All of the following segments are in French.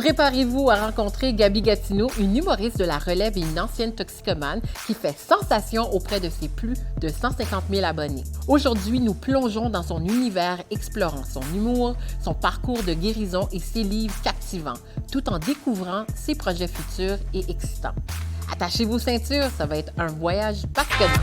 Préparez-vous à rencontrer Gabi Gatineau, une humoriste de la relève et une ancienne toxicomane qui fait sensation auprès de ses plus de 150 000 abonnés. Aujourd'hui, nous plongeons dans son univers, explorant son humour, son parcours de guérison et ses livres captivants, tout en découvrant ses projets futurs et excitants. Attachez vos ceintures, ça va être un voyage passionnant.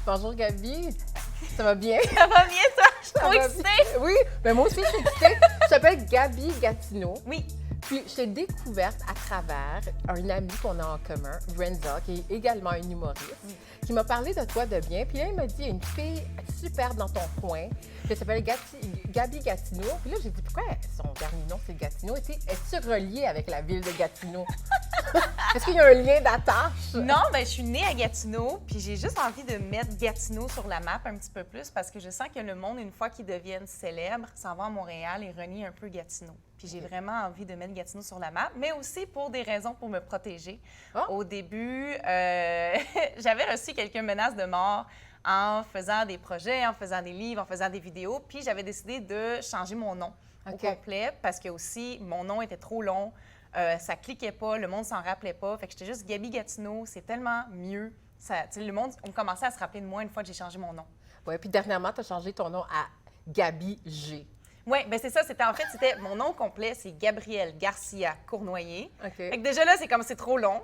Bonjour Gabi, ça va bien? Ça va bien, toi? Je suis trop Ça va excitée! bien? Oui, mais moi aussi je suis excitée. Je m'appelle Gabi Gatineau. Oui. Puis je t'ai découverte à travers un ami qu'on a en commun, Renza, qui est également une humoriste, qui m'a parlé de toi de bien. Puis là, il m'a dit, il y a une fille super dans ton coin, qui s'appelle Gabi Gatineau. Puis là, j'ai dit, pourquoi son dernier nom, c'est Gatineau? Est-tu relié avec la ville de Gatineau? Est-ce qu'il y a un lien d'attache? Non, ben je suis née à Gatineau, puis j'ai juste envie de mettre Gatineau sur la map un petit peu plus parce que je sens que le monde, une fois qu'ils deviennent célèbres, s'en va à Montréal et renie un peu Gatineau. Puis j'ai vraiment envie de mettre Gatineau sur la map, mais aussi pour des raisons pour me protéger. Oh. Au début, j'avais reçu quelques menaces de mort en faisant des projets, en faisant des livres, en faisant des vidéos, puis j'avais décidé de changer mon nom au complet parce que aussi mon nom était trop long. Ça cliquait pas, le monde s'en rappelait pas. Fait que j'étais juste Gabi Gatineau, c'est tellement mieux. Le monde, on commençait à se rappeler de moi une fois que j'ai changé mon nom. Oui, puis dernièrement, tu as changé ton nom à Gabi G. Oui, bien c'est ça. C'était mon nom complet, c'est Gabrielle Garcia Cournoyer. OK. Fait que déjà là, c'est trop long.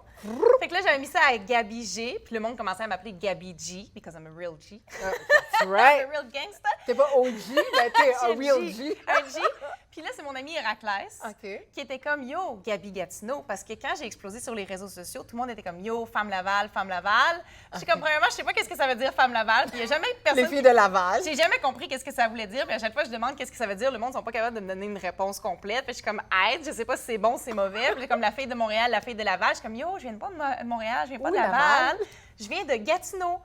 Fait que là, j'avais mis ça avec Gabi G, puis le monde commençait à m'appeler Gabi G, because I'm a real G. That's right. I'm a real gangster. T'es pas OG, mais t'es un J'ai real G. Un G. Puis là, c'est mon ami Héraclès OK. qui était comme « Yo, Gabi Gatineau », parce que quand j'ai explosé sur les réseaux sociaux, tout le monde était comme « Yo, femme Laval, femme Laval ». J'étais comme, premièrement, je sais pas qu'est-ce que ça veut dire « femme Laval », puis il n'y a jamais personne... Les filles de Laval. J'ai jamais compris qu'est-ce que ça voulait dire, puis à chaque fois, je demande qu'est-ce que ça veut dire, le monde ne sont pas capables de me donner une réponse complète. Puis je suis comme « Aide, je sais pas si c'est bon, c'est mauvais ». Puis comme la fille de Montréal, la fille de Laval, je suis comme « Yo, je viens pas de Montréal, je viens pas de Laval, je viens de Gatineau ».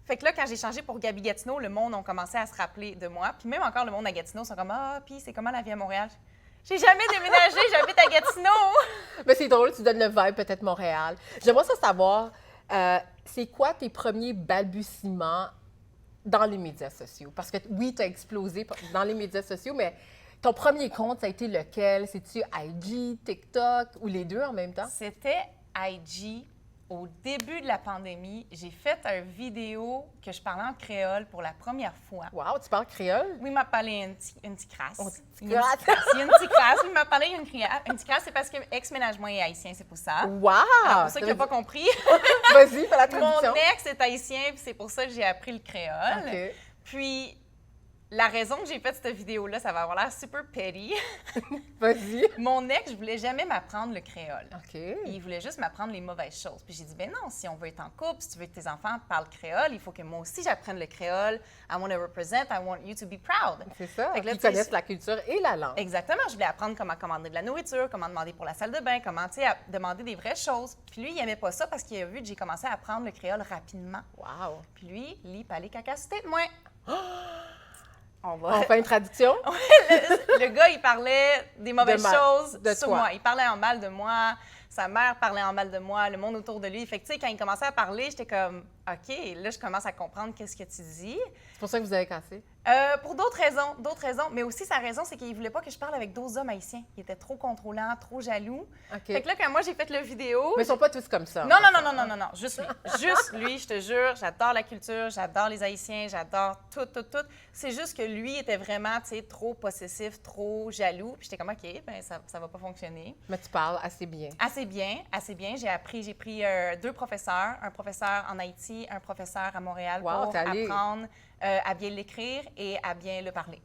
Fait que là, quand j'ai changé pour Gabi Gatineau, le monde a commencé à se rappeler de moi. Puis même encore, le monde à Gatineau sont comme « Ah, puis c'est comment la vie à Montréal ?» J'ai jamais déménagé, j'habite à Gatineau. Mais c'est drôle, tu donnes le vibe, peut-être Montréal. J'aimerais ça savoir, c'est quoi tes premiers balbutiements dans les médias sociaux? Parce que oui, tu as explosé dans les médias sociaux, mais ton premier compte, ça a été lequel? C'est-tu IG, TikTok ou les deux en même temps? C'était IG. Au début de la pandémie, j'ai fait une vidéo que je parlais en créole pour la première fois. Wow, tu parles créole? Oui, il m'a parlé une petite crasse. Une petite crasse. Il y a une petite crasse. Il m'a parlé une petite crasse, c'est parce que ex-ménagement est haïtien, c'est pour ça. Wow! Alors, pour ceux qui n'ont pas compris, Vas-y, fais la traduction. mon ex est haïtien, puis c'est pour ça que j'ai appris le créole. OK. Puis, la raison que j'ai fait cette vidéo-là, ça va avoir l'air super petty. Vas-y. Mon ex, je voulais jamais m'apprendre le créole. OK. Il voulait juste m'apprendre les mauvaises choses. Puis j'ai dit, ben non, si on veut être en couple, si tu veux que tes enfants parlent créole, il faut que moi aussi j'apprenne le créole. I want to represent, I want you to be proud. C'est ça. Fait que là, Ils tu sais, connaissent la culture et la langue. Exactement. Je voulais apprendre comment commander de la nourriture, comment demander pour la salle de bain, comment, tu sais, demander des vraies choses. Puis lui, il aimait pas ça parce qu'il a vu que j'ai commencé à apprendre le créole rapidement. Wow! Puis lui, lit, palais, cacacité de moi. On fait une traduction? Le gars, il parlait des mauvaises choses sur toi. moi. Il parlait en mal de moi. Sa mère parlait en mal de moi, le monde autour de lui. Fait que, tu sais, quand il commençait à parler, j'étais comme, OK, là, je commence à comprendre qu'est-ce que tu dis. C'est pour ça que vous avez cassé? Pour d'autres raisons. Mais aussi, sa raison, c'est qu'il voulait pas que je parle avec d'autres hommes haïtiens. Il était trop contrôlant, trop jaloux. OK. Fait que là, quand moi, j'ai fait la vidéo... Mais ils sont pas tous comme ça. Non, juste lui. Juste lui, je te jure. J'adore la culture, j'adore les Haïtiens, j'adore tout. C'est juste que lui était vraiment, tu sais, trop possessif, trop jaloux. Puis j'étais comme, OK, ben ça va pas fonctionner. Mais tu parles assez bien. Assez bien. J'ai pris 2 professeurs, un professeur en Haïti, un professeur à Montréal pour apprendre à bien l'écrire et à bien le parler.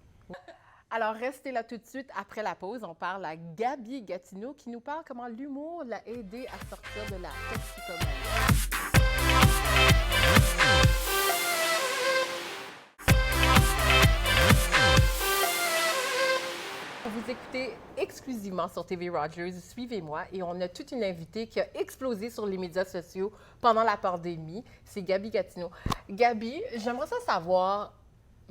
Alors, restez là tout de suite. Après la pause, on parle à Gabi Gatineau qui nous parle comment l'humour l'a aidé à sortir de la toxicomanie. Vous écoutez exclusivement sur TV Rogers, suivez-moi, et on a toute une invitée qui a explosé sur les médias sociaux pendant la pandémie. C'est Gabi Gatineau. Gabi, j'aimerais ça savoir,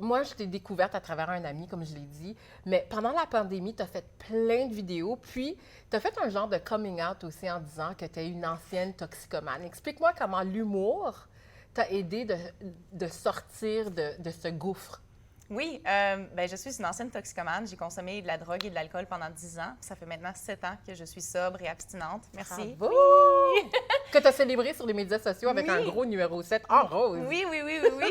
moi, je t'ai découverte à travers un ami, comme je l'ai dit, mais pendant la pandémie, tu as fait plein de vidéos, puis tu as fait un genre de coming out aussi en disant que tu es une ancienne toxicomane. Explique-moi comment l'humour t'a aidé de sortir de ce gouffre. Oui, ben, je suis une ancienne toxicomane. J'ai consommé de la drogue et de l'alcool pendant 10 ans. Ça fait maintenant 7 ans que je suis sobre et abstinente. Merci. Bravo! Que tu as célébré sur les médias sociaux avec un gros numéro 7 en rose. Oui.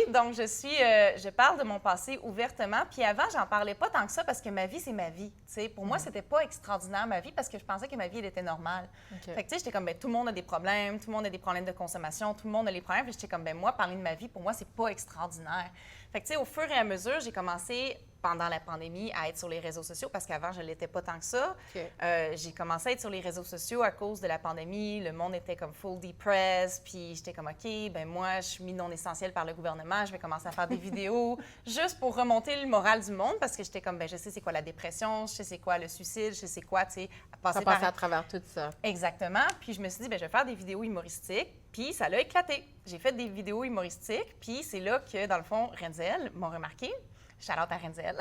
Donc, je parle de mon passé ouvertement. Puis avant, j'en parlais pas tant que ça parce que ma vie, c'est ma vie. T'sais, pour moi, c'était pas extraordinaire, ma vie, parce que je pensais que ma vie, elle était normale. Okay. Fait que, tu sais, j'étais comme, ben, tout le monde a des problèmes, tout le monde a des problèmes de consommation, tout le monde a des problèmes. Puis j'étais comme, ben, moi, parler de ma vie, pour moi, c'est pas extraordinaire. Fait que, tu sais, au fur et à mesure, j'ai commencé, pendant la pandémie, à être sur les réseaux sociaux parce qu'avant, je ne l'étais pas tant que ça. Okay. J'ai commencé à être sur les réseaux sociaux à cause de la pandémie. Le monde était comme full depressed. Puis j'étais comme, OK, ben moi, je suis mis non essentiel par le gouvernement. Je vais commencer à faire des vidéos juste pour remonter le moral du monde parce que j'étais comme, ben je sais c'est quoi la dépression, je sais c'est quoi le suicide, je sais c'est quoi, tu sais, passer à travers tout ça. Exactement. Puis je me suis dit, ben je vais faire des vidéos humoristiques. Puis ça l'a éclaté. J'ai fait des vidéos humoristiques. Puis c'est là que, dans le fond, Renzel m'a remarqué. Shout-out à Renzel.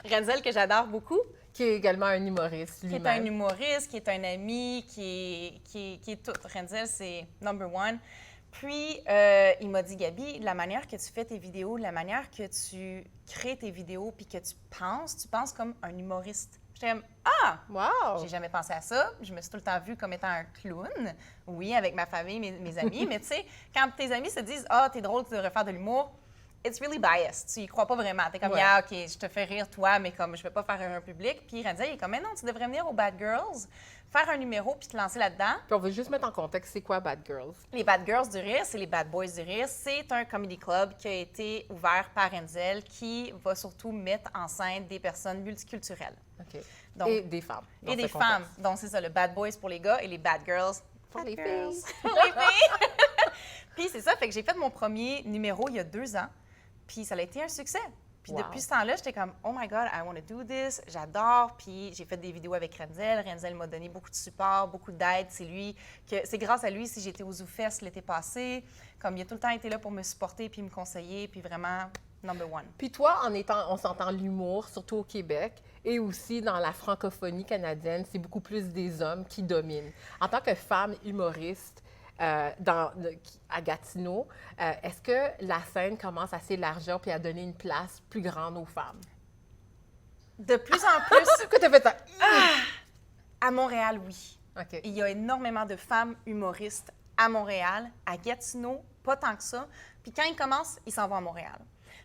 Renzel, que j'adore beaucoup. Qui est également un humoriste lui-même. Qui est un humoriste, qui est un ami, qui est tout. Renzel, c'est number one. Puis, il m'a dit, Gabi, la manière que tu fais tes vidéos, la manière que tu crées tes vidéos, puis que tu penses comme un humoriste. J'étais comme, ah! Wow! J'ai jamais pensé à ça. Je me suis tout le temps vue comme étant un clown. Oui, avec ma famille, mes amis. Mais tu sais, quand tes amis se disent, ah, t'es drôle, tu devrais faire de l'humour, it's really biased. Tu y crois pas vraiment. T'es comme, ouais. yeah, OK, je te fais rire toi, mais comme je vais pas faire un public. Puis Renzel, il est comme, mais non, tu devrais venir aux Bad Girls, faire un numéro puis te lancer là-dedans. Puis on veut juste mettre en contexte, c'est quoi Bad Girls? Les Bad Girls du Rire, c'est les Bad Boys du Rire. C'est un comedy club qui a été ouvert par Renzel qui va surtout mettre en scène des personnes multiculturelles. OK. Donc, et des femmes. Et des femmes. Donc, c'est ça, le Bad Boys pour les gars et les Bad Girls pour les girls. filles. Les filles! Puis c'est ça, fait que j'ai fait mon premier numéro il y a 2 ans. Puis ça a été un succès. Puis wow. Depuis ce temps-là, j'étais comme, oh my God, I want to do this. J'adore. Puis j'ai fait des vidéos avec Renzel. Renzel m'a donné beaucoup de support, beaucoup d'aide. C'est grâce à lui si j'étais au ZooFest l'été passé. Comme il a tout le temps été là pour me supporter puis me conseiller. Puis vraiment, number one. Puis toi, on s'entend l'humour, surtout au Québec, et aussi dans la francophonie canadienne, c'est beaucoup plus des hommes qui dominent. En tant que femme humoriste, à Gatineau, est-ce que la scène commence à s'élargir puis à donner une place plus grande aux femmes? De plus en plus. Que tu as fait ça? À Montréal, oui. Okay. Il y a énormément de femmes humoristes à Montréal. À Gatineau, pas tant que ça. Puis quand ils commencent, ils s'en vont à Montréal.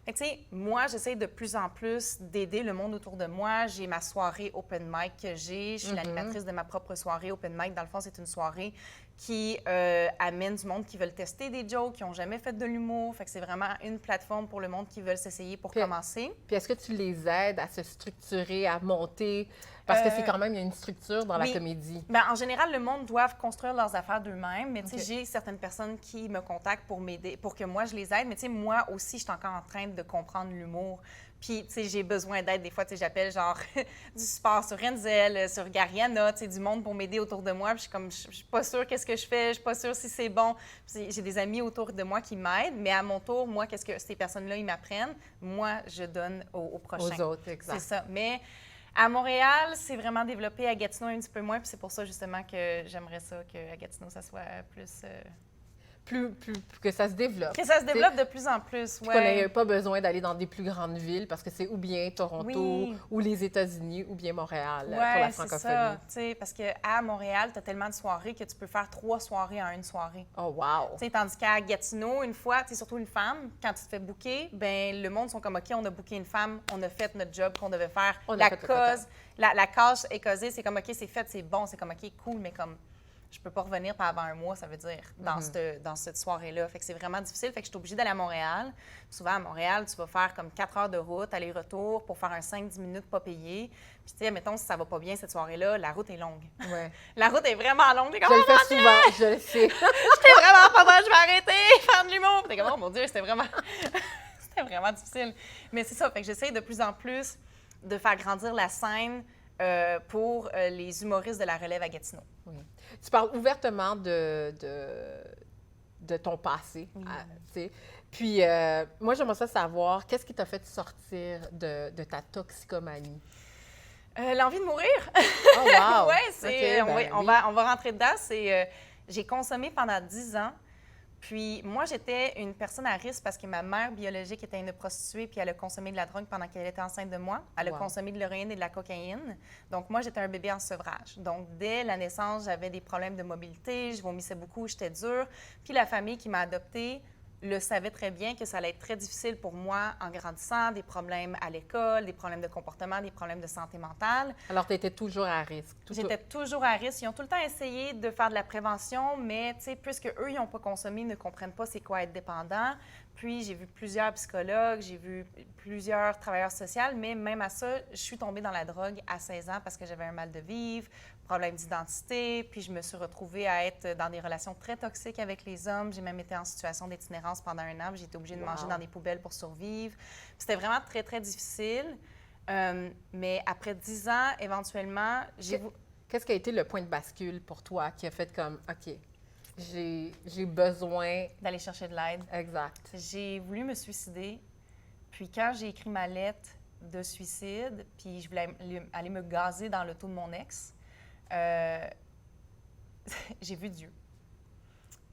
Fait que, tu sais, moi, j'essaie de plus en plus d'aider le monde autour de moi. J'ai ma soirée open mic que j'ai. Je suis l'animatrice de ma propre soirée open mic. Dans le fond, c'est une soirée qui amène du monde qui veulent tester des jokes, qui n'ont jamais fait de l'humour. Fait que c'est vraiment une plateforme pour le monde qui veulent s'essayer pour commencer. Puis est-ce que tu les aides à se structurer, à monter? Parce que c'est quand même, il y a une structure dans la comédie. Bien, en général, le monde doit construire leurs affaires d'eux-mêmes. Mais tu sais, j'ai certaines personnes qui me contactent pour m'aider, pour que moi, je les aide. Mais tu sais, moi aussi, je suis encore en train de comprendre l'humour. Puis, tu sais, j'ai besoin d'aide. Des fois, tu sais, j'appelle genre du support sur Renzel, sur Gariana, tu sais, du monde pour m'aider autour de moi. Puis, je suis comme, je suis pas sûre qu'est-ce que je fais, je suis pas sûre si c'est bon. Puis, j'ai des amis autour de moi qui m'aident, mais à mon tour, moi, qu'est-ce que ces personnes-là, ils m'apprennent? Moi, je donne aux prochains. Aux autres, exact. C'est ça. Mais à Montréal, c'est vraiment développé. À Gatineau, un petit peu moins. Puis, c'est pour ça, justement, que j'aimerais ça, qu'à Gatineau, ça soit plus... que ça se développe. Que ça se développe de plus en plus, oui. Qu'on n'ait pas besoin d'aller dans des plus grandes villes parce que c'est ou bien Toronto, ou les États-Unis, ou bien Montréal pour la francophonie. C'est ça, parce qu'à Montréal, tu as tellement de soirées que tu peux faire 3 soirées en une soirée. Oh, wow! T'sais, tandis qu'à Gatineau, une fois, tu es surtout une femme, quand tu te fais booker, ben le monde sont comme, OK, on a booké une femme, on a fait notre job qu'on devait faire. La cause est causée, c'est comme, OK, c'est fait, c'est bon, c'est comme, OK, cool, mais comme... Je peux pas revenir pas avant un mois, ça veut dire, dans cette soirée-là. Fait que c'est vraiment difficile. Fait que je suis obligée d'aller à Montréal. Souvent, à Montréal, tu vas faire comme 4 heures de route, aller-retour, pour faire un 5-10 minutes pas payé. Puis, tu sais, mettons, si ça va pas bien cette soirée-là, la route est longue. Ouais. La route est vraiment longue. Je le fais souvent, je le sais. J'étais vraiment pas bonne, je vais arrêter, faire de l'humour. T'es comme, oh mon Dieu, c'était vraiment... c'était vraiment difficile. Mais c'est ça, fait que j'essaie de plus en plus de faire grandir la scène pour les humoristes de la relève à Gatineau. Oui. Tu parles ouvertement de ton passé, Puis, moi, j'aimerais ça savoir, qu'est-ce qui t'a fait sortir de ta toxicomanie? L'envie de mourir. Oh, wow! Oui, OK, ben on oui. va rentrer dedans. J'ai consommé pendant 10 ans. Puis moi, j'étais une personne à risque parce que ma mère biologique était une prostituée, puis elle a consommé de la drogue pendant qu'elle était enceinte de moi. Elle a Wow. consommé de l'héroïne et de la cocaïne. Donc moi, j'étais un bébé en sevrage. Donc dès la naissance, j'avais des problèmes de mobilité, je vomissais beaucoup, j'étais dure. Puis la famille qui m'a adoptée le savait très bien que ça allait être très difficile pour moi en grandissant, des problèmes à l'école, des problèmes de comportement, des problèmes de santé mentale. Alors, tu étais toujours à risque. J'étais toujours à risque. Ils ont tout le temps essayé de faire de la prévention, mais puisque eux, ils n'ont pas consommé, ils ne comprennent pas c'est quoi être dépendant. Puis, j'ai vu plusieurs psychologues, j'ai vu plusieurs travailleurs sociaux, mais même à ça, je suis tombée dans la drogue à 16 ans parce que j'avais un mal de vivre, problème d'identité, puis je me suis retrouvée à être dans des relations très toxiques avec les hommes. J'ai même été en situation d'itinérance pendant 1 an, j'ai été obligée de manger dans des poubelles pour survivre. Puis c'était vraiment très, très difficile. Mais après 10 ans, éventuellement, Qu'est-ce qui a été le point de bascule pour toi qui a fait comme, OK, j'ai besoin... d'aller chercher de l'aide. Exact. J'ai voulu me suicider. Puis quand j'ai écrit ma lettre de suicide, puis je voulais aller me gazer dans l'auto de mon ex, j'ai vu Dieu.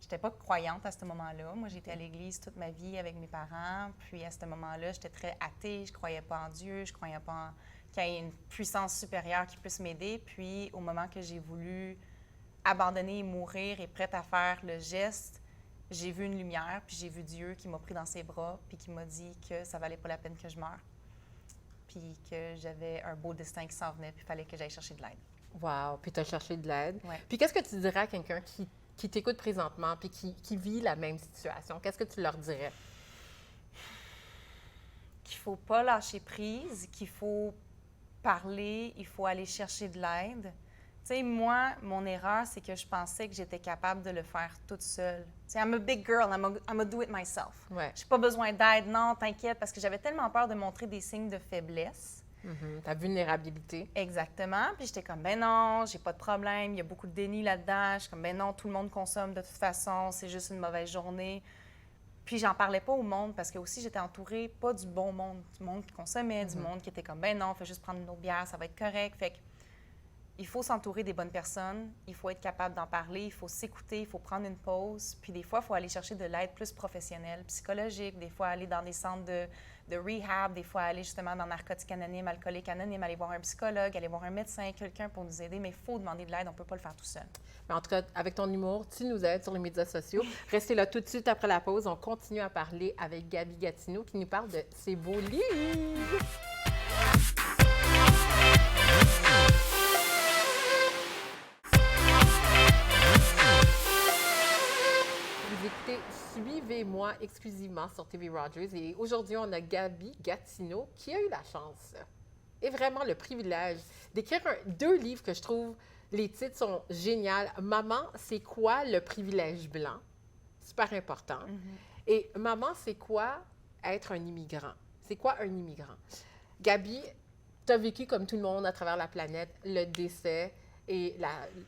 J'étais pas croyante à ce moment-là. Moi, j'étais à l'église toute ma vie avec mes parents. Puis à ce moment-là, j'étais très athée. Je croyais pas en Dieu. Je croyais pas qu'il y ait une puissance supérieure qui puisse m'aider. Puis au moment que j'ai voulu abandonner et mourir et prête à faire le geste, j'ai vu une lumière. Puis j'ai vu Dieu qui m'a pris dans ses bras puis qui m'a dit que ça valait pas la peine que je meure. Puis que j'avais un beau destin qui s'en venait. Puis il fallait que j'aille chercher de l'aide. Wow! Puis tu as cherché de l'aide. Ouais. Puis qu'est-ce que tu dirais à quelqu'un qui t'écoute présentement puis qui vit la même situation? Qu'est-ce que tu leur dirais? Qu'il faut pas lâcher prise, qu'il faut parler, il faut aller chercher de l'aide. Tu sais, moi, mon erreur, c'est que je pensais que j'étais capable de le faire toute seule. Tu sais, I'm a big girl, I'm a do it myself. Ouais. J'ai pas besoin d'aide, non, t'inquiète, parce que j'avais tellement peur de montrer des signes de faiblesse. Ta vulnérabilité. Exactement. Puis j'étais comme, ben non, j'ai pas de problème, il y a beaucoup de déni là-dedans. Je suis comme, ben non, tout le monde consomme de toute façon, c'est juste une mauvaise journée. Puis j'en parlais pas au monde parce que aussi j'étais entourée pas du bon monde, du monde qui consommait, du monde qui était comme, ben non, fais juste prendre une autre bière, ça va être correct. Fait que il faut s'entourer des bonnes personnes, il faut être capable d'en parler, il faut s'écouter, il faut prendre une pause. Puis des fois, il faut aller chercher de l'aide plus professionnelle, psychologique, des fois aller dans des centres de rehab, des fois aller justement dans Narcotiques Anonymes, Alcooliques Anonymes, aller voir un psychologue, aller voir un médecin, quelqu'un pour nous aider, mais il faut demander de l'aide, on ne peut pas le faire tout seul. Mais en tout cas, avec ton humour, tu nous aides sur les médias sociaux. Restez là tout de suite après la pause. On continue à parler avec Gabi Gatineau qui nous parle de ses beaux livres. Vous écoutez Suivez-moi exclusivement sur TV Rogers et aujourd'hui, on a Gabi Gatineau qui a eu la chance et vraiment le privilège d'écrire 2 livres que je trouve, les titres sont géniaux. Maman, c'est quoi le privilège blanc? Super important. Et Maman, c'est quoi être un immigrant? C'est quoi un immigrant? Gabi, tu as vécu comme tout le monde à travers la planète le décès et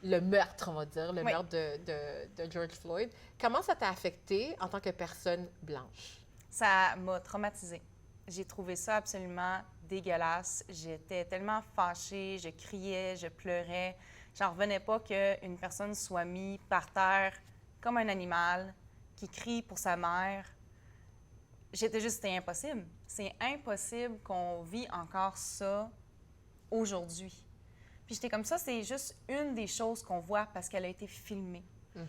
le meurtre, on va dire, le meurtre de George Floyd. Comment ça t'a affecté en tant que personne blanche? Ça m'a traumatisée. J'ai trouvé ça absolument dégueulasse. J'étais tellement fâchée, je criais, je pleurais. J'en revenais pas qu'une personne soit mise par terre comme un animal qui crie pour sa mère. C'était impossible. C'est impossible qu'on vit encore ça aujourd'hui. Puis j'étais comme ça, c'est juste une des choses qu'on voit parce qu'elle a été filmée. Puis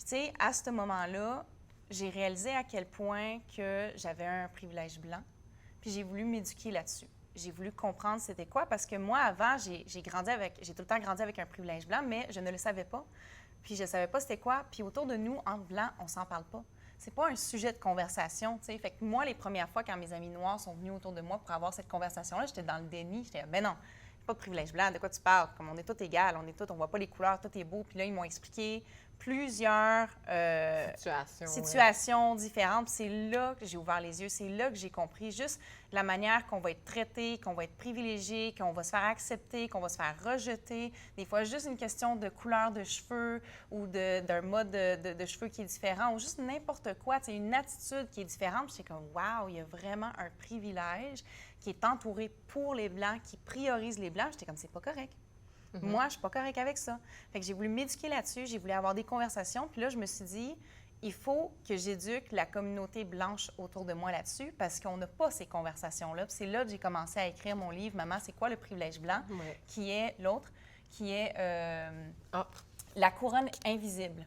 tu sais, à ce moment-là, j'ai réalisé à quel point que j'avais un privilège blanc. Puis j'ai voulu m'éduquer là-dessus. J'ai voulu comprendre c'était quoi parce que moi, avant, j'ai tout le temps grandi avec un privilège blanc, mais je ne le savais pas. Puis je ne savais pas c'était quoi. Puis autour de nous, entre blancs, on s'en parle pas. C'est pas un sujet de conversation, tu sais. Fait que moi, les premières fois, quand mes amis noirs sont venus autour de moi pour avoir cette conversation-là, j'étais dans le déni. J'étais, ben non, pas de privilège blanc, de quoi tu parles? Comme on est tous égales, on voit pas les couleurs, tout est beau. Puis là, ils m'ont expliqué plusieurs situations différentes. C'est là que j'ai ouvert les yeux, c'est là que j'ai compris juste la manière qu'on va être traité, qu'on va être privilégié, qu'on va se faire accepter, qu'on va se faire rejeter. Des fois, juste une question de couleur de cheveux ou d'un mode de cheveux qui est différent ou juste n'importe quoi, tu sais, une attitude qui est différente. Puis j'étais comme, wow, il y a vraiment un privilège qui est entouré pour les Blancs, qui priorise les Blancs. J'étais comme, c'est pas correct. Moi, je suis pas correcte avec ça. Fait que j'ai voulu m'éduquer là-dessus, j'ai voulu avoir des conversations. Puis là, je me suis dit, il faut que j'éduque la communauté blanche autour de moi là-dessus parce qu'on n'a pas ces conversations-là. Puis c'est là que j'ai commencé à écrire mon livre « Maman, c'est quoi le privilège blanc? » qui est l'autre, qui est la couronne invisible.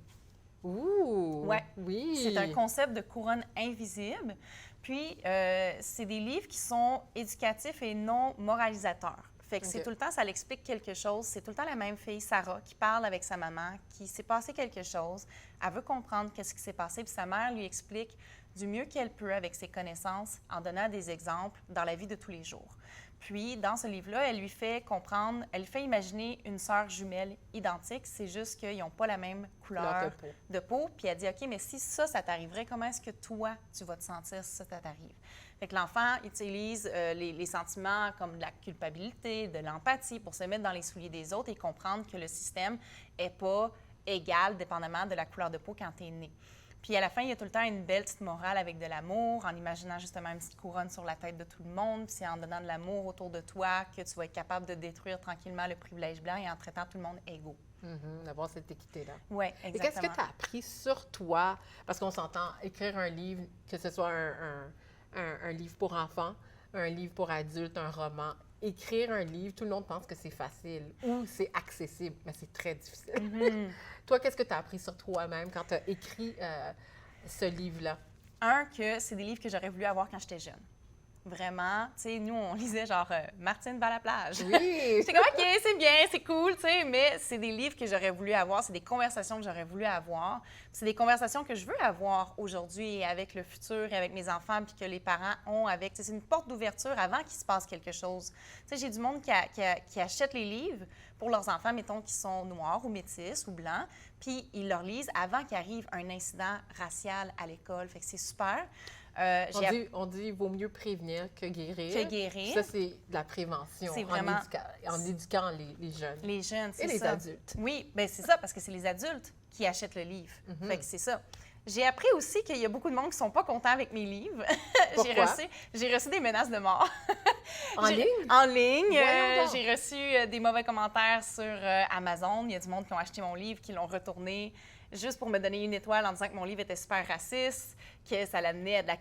Ouh! Ouais. Oui! C'est un concept de couronne invisible. Puis, c'est des livres qui sont éducatifs et non moralisateurs. Fait que c'est tout le temps, ça l'explique quelque chose. C'est tout le temps la même fille, Sarah, qui parle avec sa maman, qui s'est passé quelque chose. Elle veut comprendre qu'est-ce qui s'est passé, puis sa mère lui explique du mieux qu'elle peut avec ses connaissances, en donnant des exemples dans la vie de tous les jours. Puis, dans ce livre-là, elle lui fait comprendre, elle fait imaginer une sœur jumelle identique, c'est juste qu'ils n'ont pas la même couleur de peau. Puis elle dit, OK, mais si ça t'arriverait, comment est-ce que toi, tu vas te sentir si ça t'arrive? Fait que l'enfant utilise les sentiments comme de la culpabilité, de l'empathie pour se mettre dans les souliers des autres et comprendre que le système n'est pas égal dépendamment de la couleur de peau quand tu es né. Puis à la fin, il y a tout le temps une belle petite morale avec de l'amour, en imaginant justement une petite couronne sur la tête de tout le monde. Puis c'est en donnant de l'amour autour de toi que tu vas être capable de détruire tranquillement le privilège blanc et en traitant tout le monde égaux. D'avoir cette équité-là. Oui, exactement. Et qu'est-ce que tu as appris sur toi? Parce qu'on s'entend, écrire un livre, que ce soit un livre pour enfants, un livre pour adultes, un roman. Écrire un livre, tout le monde pense que c'est facile ou c'est accessible, mais c'est très difficile. Toi, qu'est-ce que tu as appris sur toi-même quand tu as écrit ce livre-là? Que c'est des livres que j'aurais voulu avoir quand j'étais jeune. Vraiment, tu sais, nous, on lisait genre Martine va à la plage. Oui! J'étais comme, OK, c'est bien, c'est cool, tu sais, mais c'est des livres que j'aurais voulu avoir, c'est des conversations que j'aurais voulu avoir. C'est des conversations que je veux avoir aujourd'hui et avec le futur et avec mes enfants, puis que les parents ont avec. C'est une porte d'ouverture avant qu'il se passe quelque chose. Tu sais, j'ai du monde qui achète les livres pour leurs enfants, mettons, qui sont noirs ou métis ou blancs, puis ils leur lisent avant qu'il arrive un incident racial à l'école. Fait que c'est super. On dit qu'il vaut mieux prévenir que guérir. Que guérir. Ça, c'est de la prévention. C'est vraiment... en éduquant les jeunes. Les jeunes, c'est ça. Et les adultes. Oui, bien c'est ça, parce que c'est les adultes qui achètent le livre. Fait que c'est ça. J'ai appris aussi qu'il y a beaucoup de monde qui ne sont pas contents avec mes livres. Pourquoi? J'ai reçu des menaces de mort. En ligne? En ligne. J'ai reçu des mauvais commentaires sur Amazon. Il y a du monde qui ont acheté mon livre, qui l'ont retourné juste pour me donner une étoile en disant que mon livre était super raciste, que ça l'amenait à de la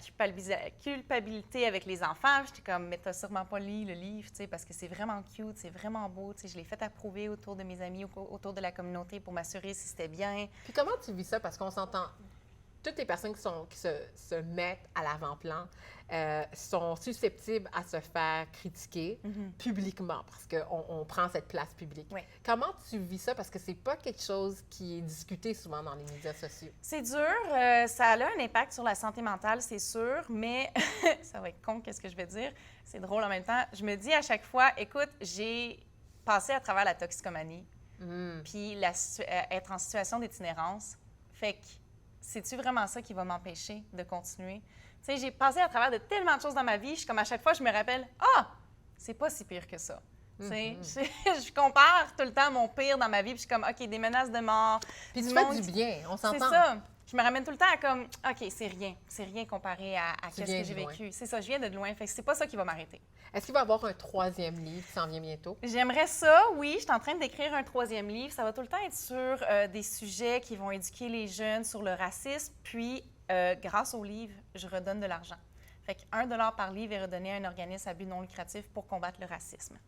culpabilité avec les enfants. J'étais comme, mais t'as sûrement pas lu le livre, tu sais, parce que c'est vraiment cute, c'est vraiment beau. Tu sais, je l'ai fait approuver autour de mes amis, autour de la communauté pour m'assurer si c'était bien. Puis comment tu vis ça? Parce qu'on s'entend, toutes les personnes qui se mettent à l'avant-plan sont susceptibles à se faire critiquer publiquement parce qu'on prend cette place publique. Oui. Comment tu vis ça? Parce que c'est pas quelque chose qui est discuté souvent dans les médias sociaux. C'est dur. Ça a un impact sur la santé mentale, c'est sûr, mais ça va être con, qu'est-ce que je vais dire? C'est drôle en même temps. Je me dis à chaque fois, écoute, j'ai passé à travers la toxicomanie, puis être en situation d'itinérance. Fait que c'est-tu vraiment ça qui va m'empêcher de continuer? Tu sais, j'ai passé à travers de tellement de choses dans ma vie, comme à chaque fois, je me rappelle, c'est pas si pire que ça. Tu sais, je compare tout le temps mon pire dans ma vie, puis je suis comme, OK, des menaces de mort. Puis tu fais du bien, on s'entend. C'est ça. Je me ramène tout le temps à comme, OK, c'est rien comparé à ce que j'ai vécu. C'est ça, je viens de loin, fait que c'est pas ça qui va m'arrêter. Est-ce qu'il va y avoir un 3e livre qui s'en vient bientôt? J'aimerais ça, oui. Je suis en train d'écrire un 3e livre. Ça va tout le temps être sur des sujets qui vont éduquer les jeunes sur le racisme. Puis, grâce au livre, je redonne de l'argent. Fait que 1 $ par livre est redonné à un organisme à but non lucratif pour combattre le racisme.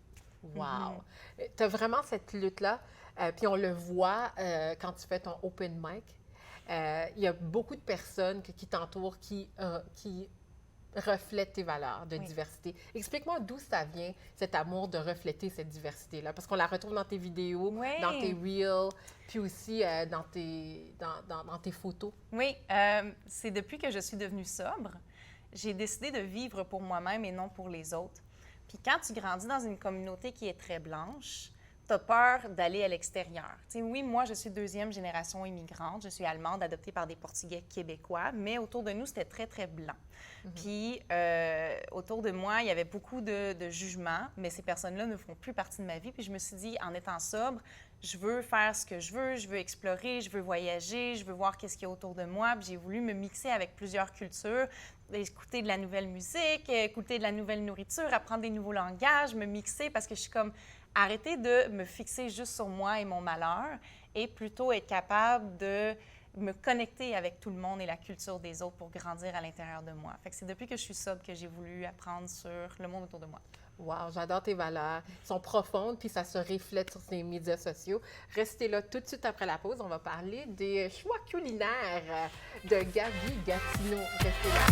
Wow! Tu as vraiment cette lutte-là. Puis on le voit quand tu fais ton open mic. Il y a beaucoup de personnes qui t'entourent qui reflètent tes valeurs de diversité. Explique-moi d'où ça vient, cet amour de refléter cette diversité-là. Parce qu'on la retrouve dans tes vidéos, dans tes reels, puis aussi dans tes photos. Oui, c'est depuis que je suis devenue sobre, j'ai décidé de vivre pour moi-même et non pour les autres. Puis quand tu grandis dans une communauté qui est très blanche, tu as peur d'aller à l'extérieur. Tu sais, oui, moi, je suis deuxième génération immigrante. Je suis allemande, adoptée par des Portugais québécois, mais autour de nous, c'était très, très blanc. Puis, autour de moi, il y avait beaucoup de jugements, mais ces personnes-là ne font plus partie de ma vie. Puis, je me suis dit, en étant sobre, je veux faire ce que je veux explorer, je veux voyager, je veux voir qu'est-ce qu'il y a autour de moi. Puis, j'ai voulu me mixer avec plusieurs cultures, écouter de la nouvelle musique, écouter de la nouvelle nourriture, apprendre des nouveaux langages, me mixer parce que je suis comme, arrêter de me fixer juste sur moi et mon malheur et plutôt être capable de me connecter avec tout le monde et la culture des autres pour grandir à l'intérieur de moi. Fait que c'est depuis que je suis sobre que j'ai voulu apprendre sur le monde autour de moi. Wow, j'adore tes valeurs. Elles sont profondes, puis ça se reflète sur les médias sociaux. Restez là tout de suite après la pause. On va parler des choix culinaires de Gabi Gatineau. Restez là.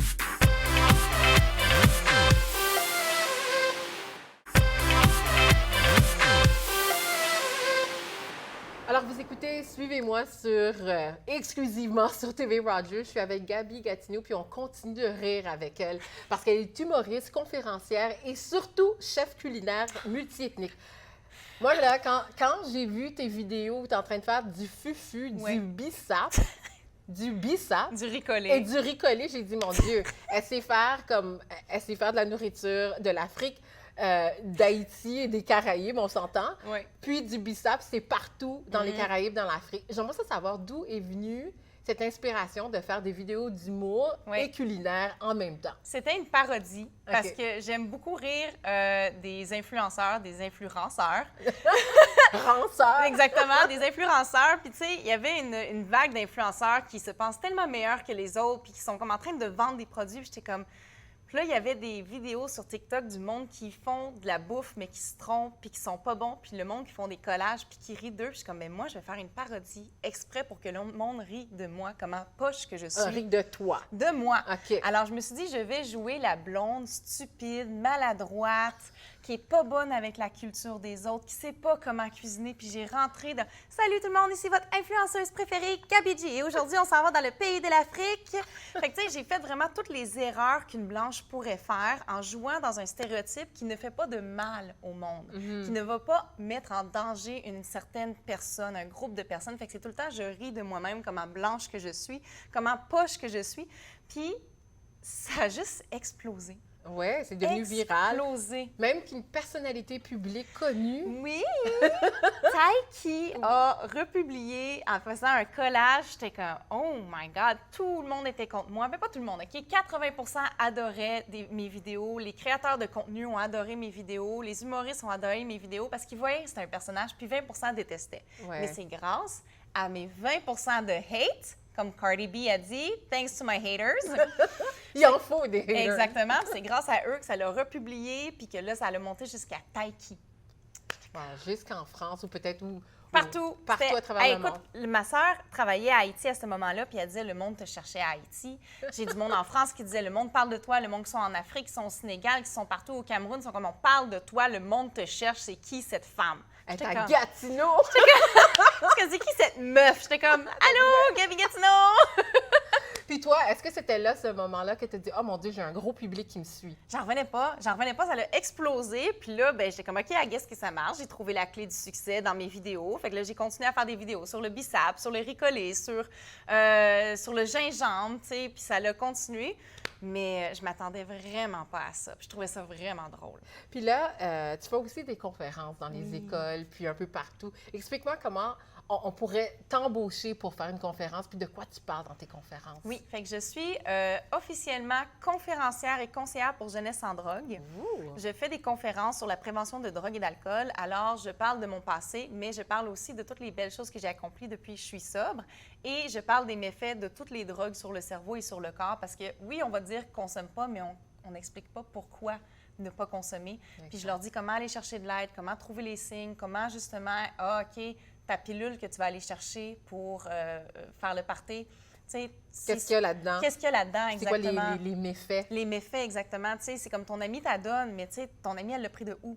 Alors, vous écoutez, suivez-moi exclusivement sur TV Rogers. Je suis avec Gabi Gatineau, puis on continue de rire avec elle parce qu'elle est humoriste, conférencière et surtout chef culinaire multiethnique. Moi, là, quand j'ai vu tes vidéos où tu es en train de faire du fufu, du bissap, du riz collé. Et du riz collé, j'ai dit, mon Dieu, elle sait faire de la nourriture de l'Afrique. D'Haïti et des Caraïbes, on s'entend. Oui. Puis du bissap, c'est partout dans les Caraïbes, dans l'Afrique. J'aimerais savoir d'où est venue cette inspiration de faire des vidéos d'humour et culinaire en même temps. C'était une parodie parce que j'aime beaucoup rire des influenceurs, des influenceurs. Ranceurs. Exactement, des influenceurs. Puis tu sais, il y avait une vague d'influenceurs qui se pensent tellement meilleurs que les autres puis qui sont comme en train de vendre des produits. Puis j'étais comme... Puis là, il y avait des vidéos sur TikTok du monde qui font de la bouffe, mais qui se trompent, puis qui sont pas bons, puis le monde qui font des collages, puis qui rit d'eux. Puis je suis comme, mais moi, je vais faire une parodie exprès pour que le monde rit de moi, comment poche que je suis. Rit de toi. De moi. OK. Alors, je me suis dit, je vais jouer la blonde stupide, maladroite, qui est pas bonne avec la culture des autres, qui sait pas comment cuisiner. Puis j'ai rentré dans « Salut tout le monde, ici votre influenceuse préférée, Gabi G. Et aujourd'hui, on s'en va dans le pays de l'Afrique. » Fait que tu sais, j'ai fait vraiment toutes les erreurs qu'une blanche pourrait faire en jouant dans un stéréotype qui ne fait pas de mal au monde, qui ne va pas mettre en danger une certaine personne, un groupe de personnes. Fait que c'est tout le temps, je ris de moi-même, comment blanche que je suis, comment poche que je suis. Puis ça a juste explosé. Oui, c'est devenu viral. Explosé. Même qu'une personnalité publique connue. Oui! Taiki a republié en faisant un collage. J'étais comme, oh my God, tout le monde était contre moi. Mais pas tout le monde, OK? 80% adoraient mes vidéos. Les créateurs de contenu ont adoré mes vidéos. Les humoristes ont adoré mes vidéos parce qu'ils voyaient que c'était un personnage, puis 20% détestaient. Ouais. Mais c'est grâce à mes 20% de hate, comme Cardi B a dit, « Thanks to my haters ». Il en faut des haters. Exactement. C'est grâce à eux que ça l'a republié, puis que là, ça l'a monté jusqu'à Taiki. Ouais, jusqu'en France ou peut-être où... Partout. Partout à travers le monde. Écoute, ma sœur travaillait à Haïti à ce moment-là, puis elle disait « Le monde te cherchait à Haïti ». J'ai du monde en France qui disait « Le monde parle de toi », le monde qui sont en Afrique, qui sont au Sénégal, qui sont partout au Cameroun, sont comme « On parle de toi, le monde te cherche, c'est qui cette femme ?» Elle est à Gatineau! Parce que c'est qui cette meuf? J'étais comme « Allô, Gabi Gatineau! » Puis toi, est-ce que c'était là, ce moment-là, que tu te dis « Oh mon Dieu, j'ai un gros public qui me suit ». J'en revenais pas, ça l'a explosé. Puis là, ben j'étais comme, OK, I guess que ça marche. J'ai trouvé la clé du succès dans mes vidéos. Fait que là, j'ai continué à faire des vidéos sur le bissap, sur le riz collé, sur le gingembre, tu sais, puis ça l'a continué. Mais je m'attendais vraiment pas à ça. Puis je trouvais ça vraiment drôle. Puis là, tu fais aussi des conférences dans les écoles, puis un peu partout. Explique-moi comment on pourrait t'embaucher pour faire une conférence, puis de quoi tu parles dans tes conférences? Oui, fait que je suis officiellement conférencière et conseillère pour jeunesse sans drogue. Ouh. Je fais des conférences sur la prévention de drogue et d'alcool. Alors, je parle de mon passé, mais je parle aussi de toutes les belles choses que j'ai accomplies depuis que je suis sobre. Et je parle des méfaits de toutes les drogues sur le cerveau et sur le corps, parce que oui, on va dire qu'on ne consomme pas, mais on n'explique pas pourquoi ne pas consommer. D'accord. Puis je leur dis comment aller chercher de l'aide, comment trouver les signes, comment justement, OK, ta pilule que tu vas aller chercher pour faire le party. Qu'est-ce qu'il y a là-dedans? Qu'est-ce qu'il y a là-dedans, exactement? C'est quoi les méfaits? Les méfaits, exactement. Tu sais, c'est comme ton amie t'adonne, mais tu sais, ton amie, elle l'a pris de où?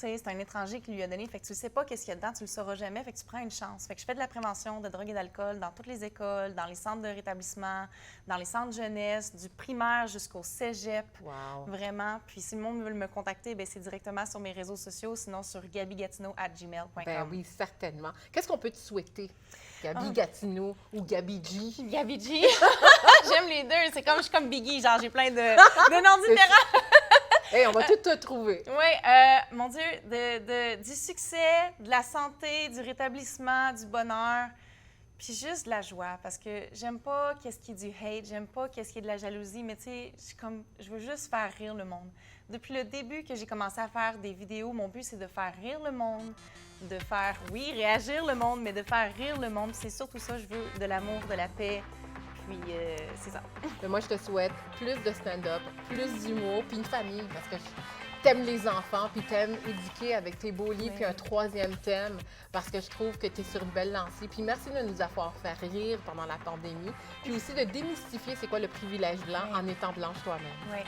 sais, c'est un étranger qui lui a donné. Fait que tu ne sais pas qu'est-ce qu'il y a dedans, tu le sauras jamais. Fait que tu prends une chance. Fait que je fais de la prévention de drogue et d'alcool dans toutes les écoles, dans les centres de rétablissement, dans les centres jeunesse, du primaire jusqu'au cégep. Wow. Vraiment. Puis si le monde veut me contacter, bien, c'est directement sur mes réseaux sociaux, sinon sur gabygatineau@gmail.com. Ben oui, certainement. Qu'est-ce qu'on peut te souhaiter? Gabi Gatineau ou Gabi G? Gabi G. J'aime les deux. C'est comme, je suis comme Biggie, genre j'ai plein de noms différents. Hey, on va tout te trouver. Oui, mon Dieu, du succès, de la santé, du rétablissement, du bonheur, puis juste de la joie, parce que j'aime pas qu'est-ce qui est du hate, j'aime pas qu'est-ce qui est de la jalousie, mais tu sais, je veux juste faire rire le monde. Depuis le début que j'ai commencé à faire des vidéos, mon but, c'est de faire rire le monde, de faire, oui, réagir le monde, mais de faire rire le monde. C'est surtout ça, je veux de l'amour, de la paix, puis c'est ça. Mais moi, je te souhaite plus de stand-up, plus d'humour, puis une famille, parce que t'aimes les enfants, puis t'aimes éduquer avec tes beaux livres, Oui. puis un troisième thème, parce que je trouve que tu es sur une belle lancée. Puis merci de nous avoir fait rire pendant la pandémie, puis aussi de démystifier c'est quoi le privilège blanc Oui. en étant blanche toi-même. Oui.